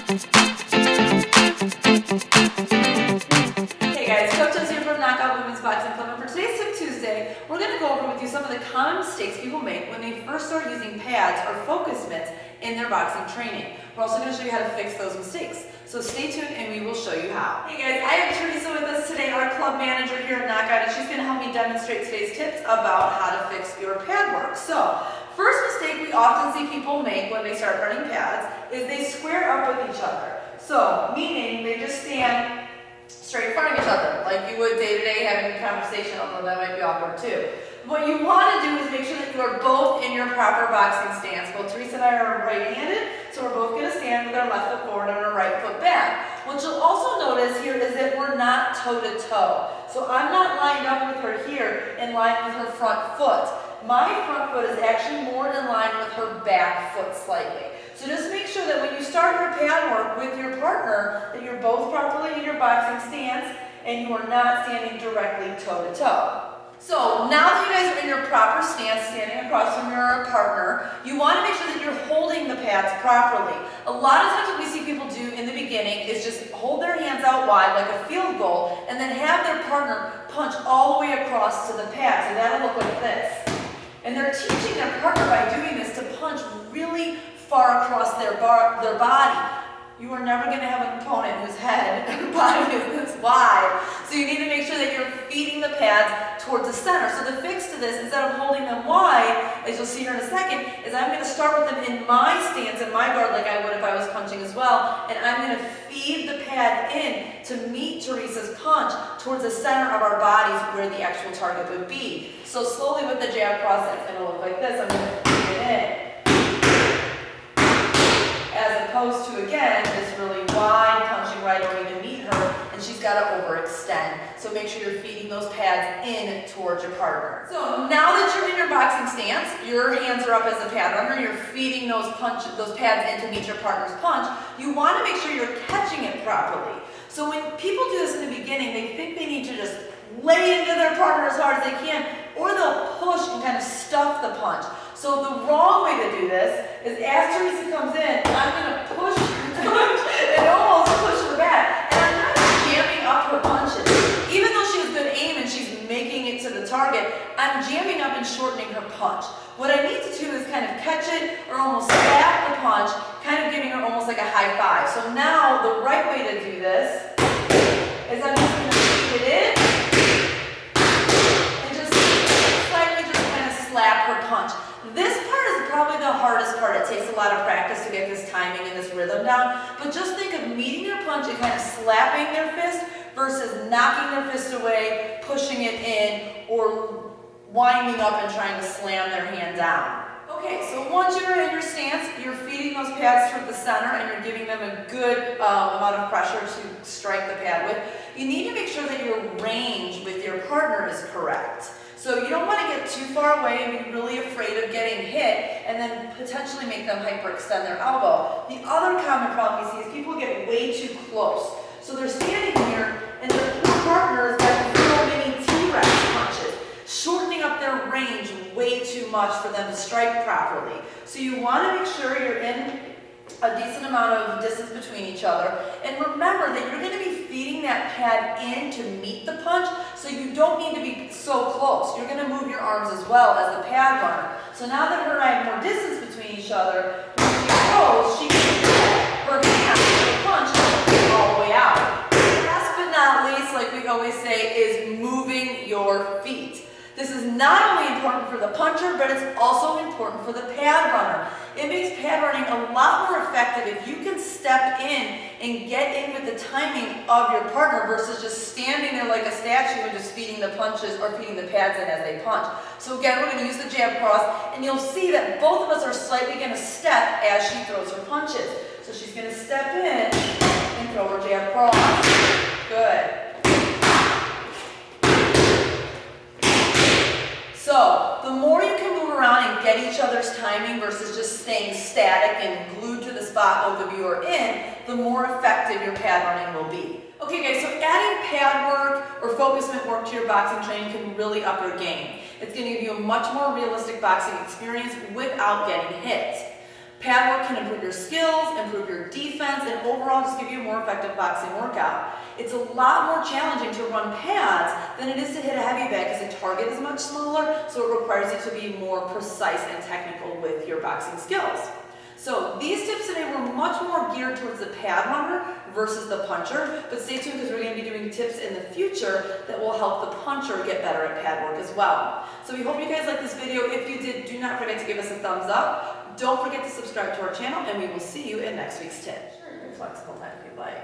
Hey guys, Coach Jess here from Knockout Women's Boxing Club, and for today's Tip Tuesday, we're going to go over with you some of the common mistakes people make when they first start using pads or focus mitts in their boxing training. We're also going to show you how to fix those mistakes. So stay tuned and we will show you how. Hey guys, I have Teresa with us today, our club manager here at Knockout, and she's going to help me demonstrate today's tips about how to fix your pad work. So, first mistake we often see people make when they start running pads is they square up with each other. So, meaning they just stand straight in front of each other, like you would day to day having a conversation, although that might be awkward too. What you want to do is make sure that you are both in your proper boxing stance. Both Teresa and I are right-handed, so we're both going to stand with our left foot forward and our right foot back. What you'll also notice here is that we're not toe-to-toe. So I'm not lined up with her here in line with her front foot. My front foot is actually more in line with her back foot slightly. So just make sure that when you start your pad work with your partner, that you're both properly in your boxing stance and you are not standing directly toe-to-toe. So now that you guys are in your proper stance, standing across from your partner, you want to make sure that you're holding the pads properly. A lot of times what we see people do in the beginning is just hold their hands out wide like a field goal and then have their partner punch all the way across to the pads, and that'll look like this. And they're teaching their partner by doing this to punch really far across their body. You are never going to have an opponent whose head or body is this wide. So you need to make sure that you're feeding the pads towards the center. So the fix to this, instead of holding them wide, as you'll see here in a second, is I'm going to start with them in my stance, in my guard, like I would if I was punching as well. And I'm going to feed the pad in to meet Teresa's punch towards the center of our bodies where the actual target would be. So slowly with the jab cross, it's going to look like this. I'm going to feed it in. As opposed to, again, this really wide punching right away to meet her, and she's got to overextend. So make sure you're feeding those pads in towards your partner. So now that you're in your boxing stance, your hands are up as a pad runner, you're feeding those pads in to meet your partner's punch, you want to make sure you're catching it properly. So when people do this in the beginning, they think they need to just lay into their partner as hard as they can, or they'll push and kind of stuff the punch. So the wrong way to do this is as Teresa comes in, I'm going to push and almost push her back. And I'm kind of jamming up her punches. Even though she has good aim and she's making it to the target, I'm jamming up and shortening her punch. What I need to do is kind of catch it or almost slap the punch, kind of giving her almost like a high five. So now the right way to do this is I'm just going to feed it in and just slightly just kind of slap her punch. This part is probably the hardest part. It takes a lot of practice to get this timing and this rhythm down. But just think of meeting your punch and kind of slapping their fist versus knocking their fist away, pushing it in, or winding up and trying to slam their hand down. Okay, so once you're in your stance, you're feeding those pads toward the center and you're giving them a good amount of pressure to strike the pad with. You need to make sure that your range with your partner is correct. So you don't want to get too far away and be really afraid of getting hit and then potentially make them hyperextend their elbow. The other common problem we see is people get way too close. So they're standing here and their partner is like little mini T-Rex punches, shortening up their range way too much for them to strike properly. So you want to make sure you're in a decent amount of distance between each other. And remember that you're going to be feeding that pad in to meet the punch, so you don't need to be so close. You're going to move your arms as well as the pad runner. So now that her and I have more distance between each other, when she goes, she can get her hand to the punch all the way out. Last but not least, like we always say, is moving your feet. This is not only important for the puncher, but it's also important for the pad runner. It makes pad running a lot more effective if you can step in and get in with the timing of your partner versus just standing there like a statue and just feeding the punches or feeding the pads in as they punch. So again, we're going to use the jab cross, and you'll see that both of us are slightly going to step as she throws her punches. So she's going to step in and throw her jab cross. Good. So, the more you can move around and get each other's timing versus just staying static and glued to the spot both of you are in, the more effective your pad running will be. Okay guys, so adding pad work or focus mitt work to your boxing training can really up your game. It's going to give you a much more realistic boxing experience without getting hit. Pad work can improve your skills, improve your defense, and overall just give you a more effective boxing workout. It's a lot more challenging to run pads than it is to hit a heavy bag because the target is much smaller, so it requires you to be more precise and technical with your boxing skills. So these tips today were much more geared towards the pad runner versus the puncher, but stay tuned because we're going to be doing tips in the future that will help the puncher get better at pad work as well. So we hope you guys liked this video. If you did, do not forget to give us a thumbs up. Don't forget to subscribe to our channel, and we will see you in next week's tip. Sure, you can flexible time if you'd like.